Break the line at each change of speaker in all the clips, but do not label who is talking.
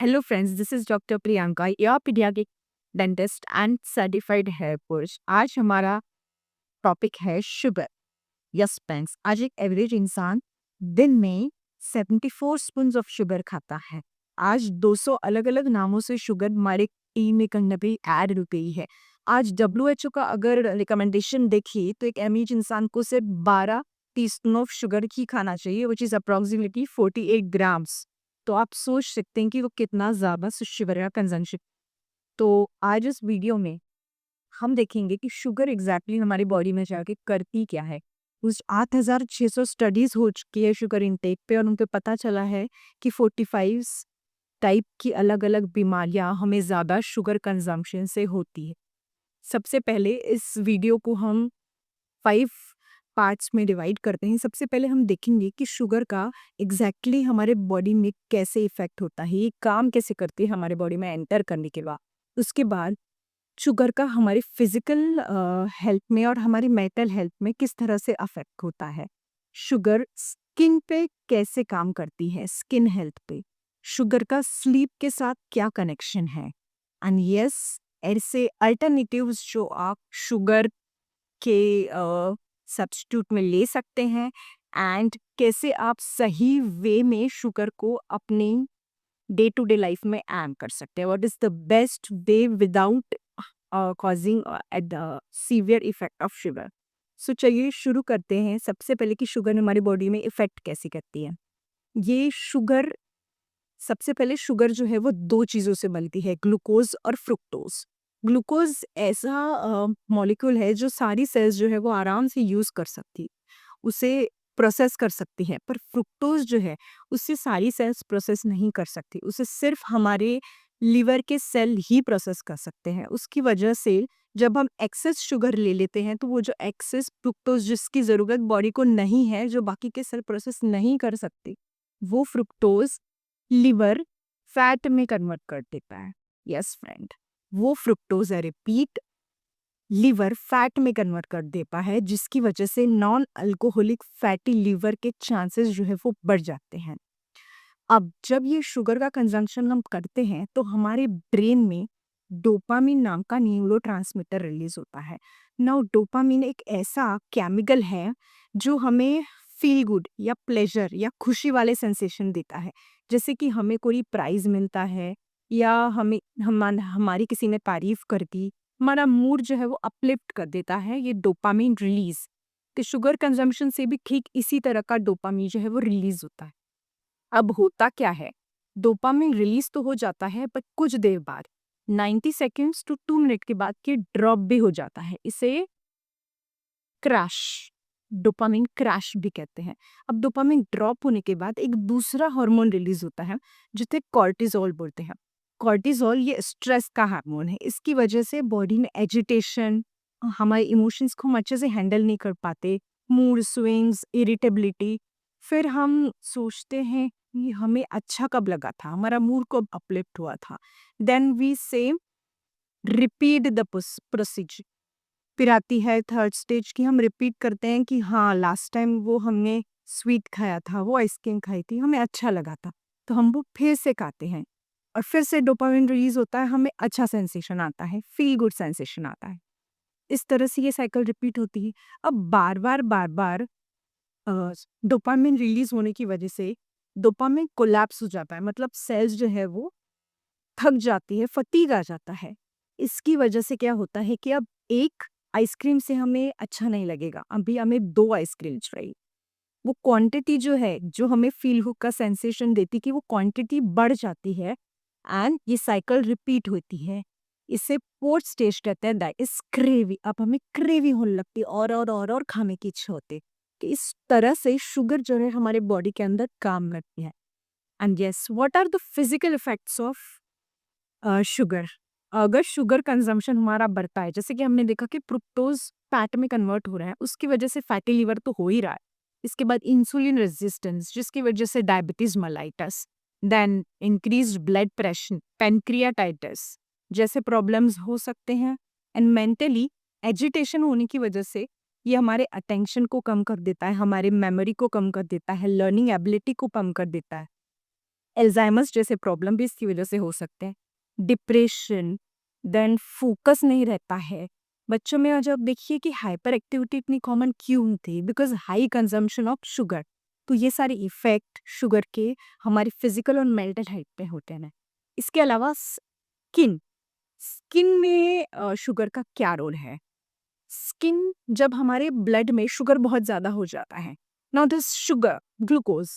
Hello, friends. This is Dr. Priyanka, your pediatric dentist and certified hair coach. आज हमारा topic है sugar. Yes friends, आज एक average इंसान दिन में 74 स्पून ऑफ शुगर खाता है। आज 200 अलग अलग नामों से शुगर हमारे टी में कहीं ना कहीं ऐड हो गई है। आज WHO का अगर रिकमेंडेशन देखिए तो एक एवरेज इंसान को सिर्फ 12 टीस्पून ऑफ शुगर ही खाना चाहिए, विच इज़ अप्रोक्सीमेटली 48 ग्राम्स। तो आप सोच सकते हैं कि वो कितना ज़्यादा शुगर का कंजम्पशन। तो आज इस वीडियो में हम देखेंगे कि शुगर एग्जैक्टली हमारी बॉडी में जाके करती क्या है। उस 8600 स्टडीज हो चुकी है शुगर इनटेक पे, और उन पे पता चला है कि 45 टाइप की अलग अलग बीमारियां हमें ज़्यादा शुगर कंजम्पशन से होती है। सबसे पहले इस वीडियो को हम 5 पार्ट्स में डिवाइड करते हैं। सबसे पहले हम देखेंगे कि शुगर का एग्जैक्टली हमारे बॉडी में कैसे इफेक्ट होता है, ये काम कैसे करती है हमारे बॉडी में एंटर करने के बाद। उसके बाद शुगर का हमारी फिजिकल हेल्थ में और हमारी मेंटल हेल्थ में किस तरह से अफेक्ट होता है। शुगर स्किन पे कैसे काम करती है, स्किन हेल्थ पे। शुगर का स्लीप के साथ क्या कनेक्शन है। एंड यस, ऐसे अल्टरनेटिव्स जो आप शुगर के सब्स्टिट्यूट में ले सकते हैं, एंड कैसे आप सही वे में शुगर को अपनी डे टू डे लाइफ में ऐड कर सकते हैं। What is the best way without causing at the severe effect of sugar। सो चलिए शुरू करते हैं। सबसे पहले कि शुगर हमारी बॉडी में इफेक्ट कैसे करती है। ये शुगर, सबसे पहले शुगर जो है वो दो चीज़ों से बनती है, ग्लूकोज और फ्रुक्टोज। ग्लूकोज ऐसा मॉलिक्यूल है जो सारी सेल्स जो है वो आराम से यूज़ कर सकती, उसे प्रोसेस कर सकती है, पर फ्रुक्टोज जो है उससे सारी सेल्स प्रोसेस नहीं कर सकती, उसे सिर्फ हमारे लिवर के सेल ही प्रोसेस कर सकते हैं। उसकी वजह से जब हम एक्सेस शुगर ले लेते हैं तो वो जो एक्सेस फ्रुक्टोज जिसकी ज़रूरत बॉडी को नहीं है, जो बाकी के सेल प्रोसेस नहीं कर सकते, वो फ्रुक्टोज लिवर फैट में कन्वर्ट कर देता है। यस फ्रेंड, वो फ्रुक्टोज है, रिपीट, लिवर फैट में कन्वर्ट कर देता है, जिसकी वजह से नॉन अल्कोहलिक फैटी लिवर के चांसेस जो है वो बढ़ जाते हैं। अब जब ये शुगर का कंजम्पशन हम करते हैं तो हमारे ब्रेन में डोपामिन नाम का न्यूरोट्रांसमीटर रिलीज होता है। नाउ डोपामिन एक ऐसा केमिकल है जो हमें फील गुड या प्लेजर या खुशी वाले सेंसेशन देता है। जैसे कि हमें कोई प्राइज मिलता है, या हमारी किसी ने तारीफ कर दी, हमारा मूड जो है वो अपलिफ्ट कर देता है ये डोपामिन रिलीज। तो शुगर कंजम्पशन से भी ठीक इसी तरह का डोपामिन जो है वो रिलीज होता है। अब होता क्या है, डोपामिन रिलीज तो हो जाता है, पर कुछ देर बाद 90 सेकेंड्स टू 2 मिनट के बाद ये ड्रॉप भी हो जाता है। इसे क्रैश, डोपामिन क्रैश भी कहते हैं। अब डोपामिन ड्रॉप होने के बाद एक दूसरा हार्मोन रिलीज होता है जिसे कॉर्टिसोल बोलते हैं। कॉर्टिसोल ये स्ट्रेस का हार्मोन है। इसकी वजह से बॉडी में एजिटेशन, हमारे इमोशंस को हम अच्छे से हैंडल नहीं कर पाते, मूड स्विंग्स, इरिटेबिलिटी। फिर हम सोचते हैं कि हमें अच्छा कब लगा था, हमारा मूड कब अपलिफ्ट हुआ था। देन वी से रिपीट द प्रोसीजर। फिर आती है थर्ड स्टेज की, हम रिपीट करते हैं कि हाँ, लास्ट टाइम वो हमने स्वीट खाया था, वो आइसक्रीम खाई थी, हमें अच्छा लगा था, तो हम वो फिर से खाते हैं, और फिर से डोपामिन रिलीज होता है, हमें अच्छा सेंसेशन आता है, फील गुड सेंसेशन आता है। इस तरह से ये साइकिल रिपीट होती है। अब बार बार डोपामिन रिलीज होने की वजह से डोपामिन कोलैप्स हो जाता है, मतलब सेल्स जो है वो थक जाती है, फटीग आ जाता है। इसकी वजह से क्या होता है कि अब एक आइसक्रीम से हमें अच्छा नहीं लगेगा, अभी हमें 2 आइसक्रीम चाहिए। वो क्वांटिटी जो है, जो हमें फ़ील हुक का सेंसेशन देती, कि वो क्वांटिटी बढ़ जाती है, एंड ये साइकिल रिपीट होती है। इसे 4th स्टेज कहते हैं, दैट इज़ क्रेवी। अब हमें क्रेवी होने लगती है, और खाने की इच्छा होती है। कि इस तरह से शुगर जो है हमारे बॉडी के अंदर काम करती है। And yes, what are the physical effects of sugar. अगर शुगर कंजम्पशन हमारा बढ़ता है, जैसे कि हमने देखा कि फ्रुक्टोज फैट में कन्वर्ट हो रहा है, उसकी वजह से फैटी लिवर तो हो ही रहा है। इसके बाद इंसुलिन रेजिस्टेंस, जिसकी वजह से diabetes mellitus, then increase blood pressure, pancreatitis जैसे प्रॉब्लम्स हो सकते हैं। एंड मेंटली एजिटेशन होने की वजह से ये हमारे अटेंशन को कम कर देता है, हमारे मेमोरी को कम कर देता है, लर्निंग एबिलिटी को कम कर देता है। एल्जाइमर्स जैसे प्रॉब्लम भी इसकी वजह से हो सकते हैं। डिप्रेशन, देन फोकस नहीं रहता है। बच्चों में आज आप देखिए कि हाइपर एक्टिविटी इतनी कॉमन क्यों होती? Because high consumption of sugar. तो ये सारे इफ़ेक्ट शुगर के हमारी फिज़िकल और मेंटल हेल्थ पे होते हैं। इसके अलावा स्किन, स्किन में शुगर का क्या रोल है? स्किन जब हमारे ब्लड में शुगर बहुत ज़्यादा हो जाता है, नाउ दिस शुगर ग्लूकोज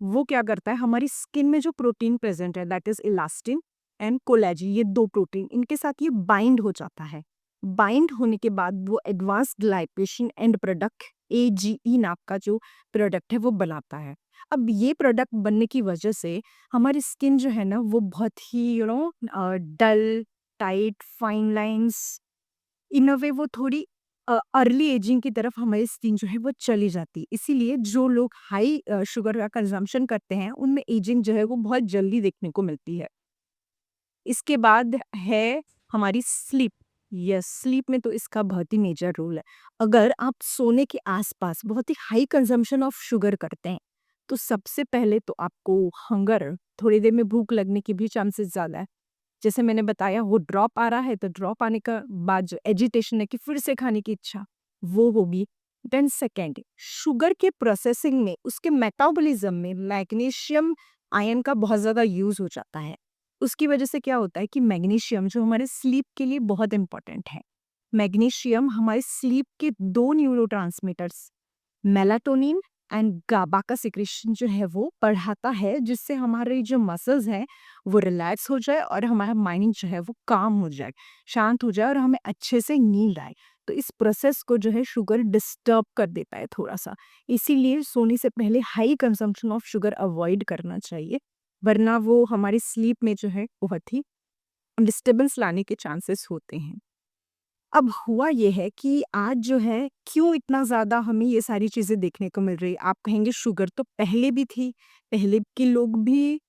वो क्या करता है हमारी स्किन में जो प्रोटीन प्रेजेंट है that is elastin and collagen, ये दो प्रोटीन इनके साथ ये बाइंड हो जाता है। बाइंड होने के बाद वो एडवांस ग्लाइपेशन एंड प्रोडक्ट AGE नाम का जो प्रोडक्ट है वो बनाता है। अब ये प्रोडक्ट बनने की वजह से हमारी स्किन जो है ना वो बहुत ही डल, टाइट, फाइन लाइंस, इन अ वे वो थोड़ी अर्ली एजिंग की तरफ हमारी स्किन जो है वो चली जाती है। इसीलिए जो लोग हाई शुगर का कंजम्पशन करते हैं उनमें एजिंग जो है वो बहुत जल्दी देखने को मिलती है। इसके बाद है हमारी स्लीप। यस, स्लीप में तो इसका बहुत ही मेजर रोल है। अगर आप सोने के आसपास बहुत ही हाई कंजम्पशन ऑफ शुगर करते हैं तो सबसे पहले तो आपको हंगर, थोड़ी देर में भूख लगने की भी चांसेस ज़्यादा है। जैसे मैंने बताया वो ड्रॉप आ रहा है तो ड्रॉप आने का बाद जो एजिटेशन है कि फिर से खाने की इच्छा, वो होगी। देन सेकंड, शुगर के प्रोसेसिंग में उसके मेटाबॉलिज्म में मैग्नीशियम आयन का बहुत ज़्यादा यूज़ हो जाता है। उसकी वजह से क्या होता है कि मैग्नीशियम जो हमारे स्लीप के लिए बहुत इंपॉर्टेंट है। मैग्नीशियम हमारे स्लीप के 2 न्यूरोट्रांसमीटर्स मेलाटोनिन एंड गाबा का सिक्रेशन जो है वो बढ़ाता है, जिससे हमारे जो मसल्स हैं वो रिलैक्स हो जाए और हमारा माइंड जो है वो काम हो जाए, शांत हो जाए और हमें अच्छे से नींद आए। तो इस प्रोसेस को जो है शुगर डिस्टर्ब कर देता है थोड़ा-सा। इसीलिए सोने से पहले high consumption of sugar avoid करना चाहिए, वरना वो हमारी स्लीप में जो है बहुत ही डिस्टर्बेंस लाने के चांसेस होते हैं। अब हुआ ये है कि आज जो है क्यों इतना ज़्यादा हमें ये सारी चीज़ें देखने को मिल रही है। आप कहेंगे शुगर तो पहले भी थी, पहले के लोग भी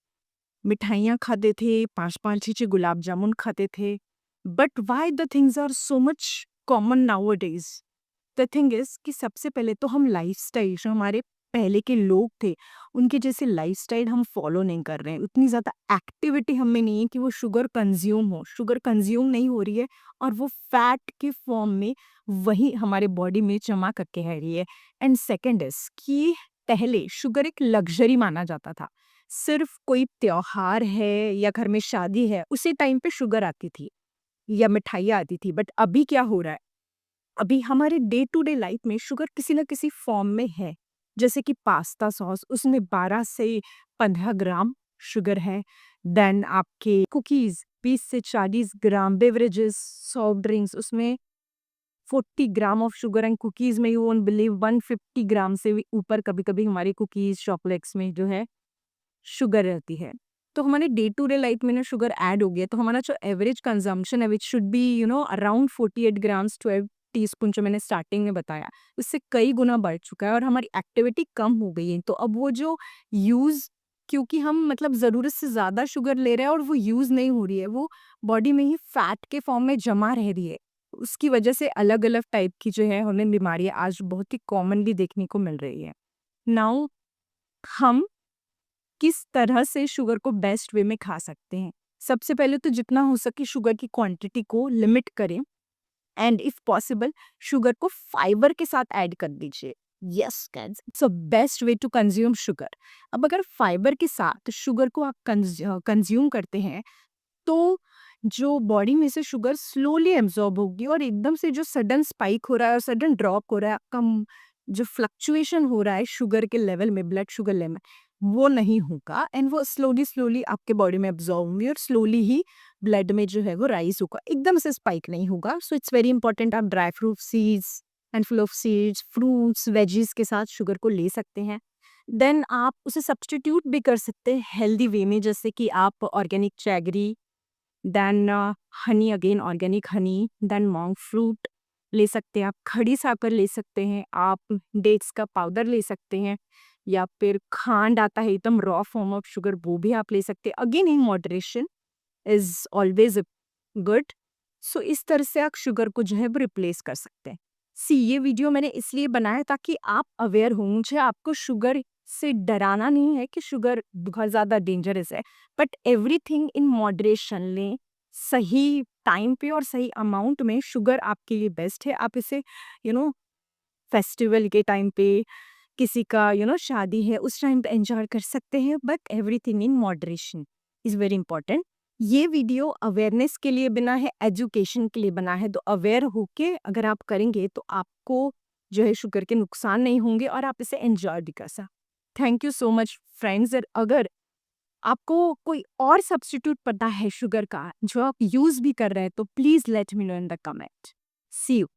मिठाइयाँ खाते थे, 5-5 6-6 गुलाब जामुन खाते थे। But why the things are so much common nowadays? The thing is कि सबसे पहले तो हम लाइफ़स्टाइल जो हमारे पहले के लोग थे, उनके जैसे लाइफ़स्टाइल हम फ़ॉलो नहीं कर रहे हैं। उतनी ज़्यादा एक्टिविटी हम में नहीं है कि वो शुगर कंज़्यूम हो। शुगर कंज़्यूम नहीं हो रही है और वो फैट के फ़ॉर्म में वही हमारे बॉडी में जमा करके रह रही है। एंड सेकंड इज़ कि पहले शुगर एक लग्ज़री माना जाता था। सिर्फ़ कोई त्योहार है या घर में शादी है, उसी टाइम पे शुगर आती थी या मिठाइयाँ आती थी। बट अभी क्या हो रहा है? अभी हमारे डे टू डे लाइफ में शुगर किसी न किसी फॉर्म में है। जैसे कि पास्ता सॉस उसमें 12 से 15 ग्राम शुगर है। देन आपके कुकीज़ 20 से 40 ग्राम, बेवरेजेस, सॉफ्ट ड्रिंक्स उसमें 40 gram of sugar and cookies में यू वोंट बिलीव 150 ग्राम से भी ऊपर कभी-कभी हमारी कुकीज़, चॉकलेट्स में जो है शुगर रहती है। तो हमारे डे टू डे लाइफ में ना शुगर ऐड हो गया, तो हमारा जो एवरेज कंज़म्पशन है which should be around 48 grams 12 teaspoon जो मैंने स्टार्टिंग में बताया, उससे कई गुना बढ़ चुका है और हमारी एक्टिविटी कम हो गई है। तो अब वो जो यूज़, क्योंकि हम मतलब ज़रूरत से ज़्यादा शुगर ले रहे हैं और वो यूज़ नहीं हो रही है, वो बॉडी में ही फैट के फॉर्म में जमा रह रही है। उसकी वजह से अलग-अलग टाइप की जो है हमें बीमारियाँ आज बहुत ही कॉमनली देखने को मिल रही है। नाउ हम किस तरह से शुगर को बेस्ट वे में खा सकते हैं? सबसे पहले तो जितना हो सके शुगर की क्वांटिटी को लिमिट करें एंड इफ पॉसिबल शुगर को फाइबर के साथ ऐड कर दीजिए। Yes guys, it's a best way to consume sugar. अब अगर फाइबर के साथ शुगर को आप कंज्यूम करते हैं तो जो बॉडी में से शुगर स्लोली एब्जॉर्ब होगी और एकदम से जो सडन स्पाइक हो रहा है और सडन ड्रॉप हो रहा है, आपका जो फ्लक्चुएशन हो रहा है शुगर के लेवल में, ब्लड शुगर लेवल में, वो नहीं होगा एंड वो स्लोली स्लोली आपके बॉडी में एब्जॉर्ब होंगे और स्लोली ही ब्लड में जो है वो राइज होगा, एकदम से स्पाइक नहीं होगा। सो इट्स वेरी इंपॉर्टेंट, आप dry fruit seeds and full of seeds, fruits, veggies के साथ शुगर को ले सकते हैं। देन आप उसे सब्सटीट्यूट भी कर सकते हैं हेल्दी वे में, जैसे कि आप organic jaggery, then honey, again organic honey, then monk fruit ले सकते हैं आप, खड़ी साकर ले सकते हैं आप, डेट्स का पाउडर ले सकते हैं या फिर खांड आता है एकदम रॉ फॉर्म ऑफ शुगर, वो भी आप ले सकते हैं। Again in moderation is always good. So इस तरह से आप शुगर को जो है वो रिप्लेस कर सकते हैं। सी, ये वीडियो मैंने इसलिए बनाया ताकि आप अवेयर हों। मुझे आपको शुगर
से डराना नहीं है कि शुगर बहुत ज़्यादा डेंजरस है, बट एवरीथिंग इन मॉडरेशन लें, सही टाइम पे और सही अमाउंट में शुगर आपके लिए बेस्ट है। आप इसे यू नो फेस्टिवल के टाइम पे, किसी का शादी है उस टाइम पे एन्जॉय कर सकते हैं, but everything in moderation is very important. ये वीडियो अवेयरनेस के लिए बना है, एजुकेशन के लिए बना है, तो अवेयर होके अगर आप करेंगे तो आपको जो है शुगर के नुकसान नहीं होंगे और आप इसे एन्जॉय भी कर सकते। Thank you so much friends. अगर आपको कोई और सब्स्टिट्यूट पता है शुगर का जो आप यूज़ भी कर रहे हैं, तो please let me know in the comment. See you.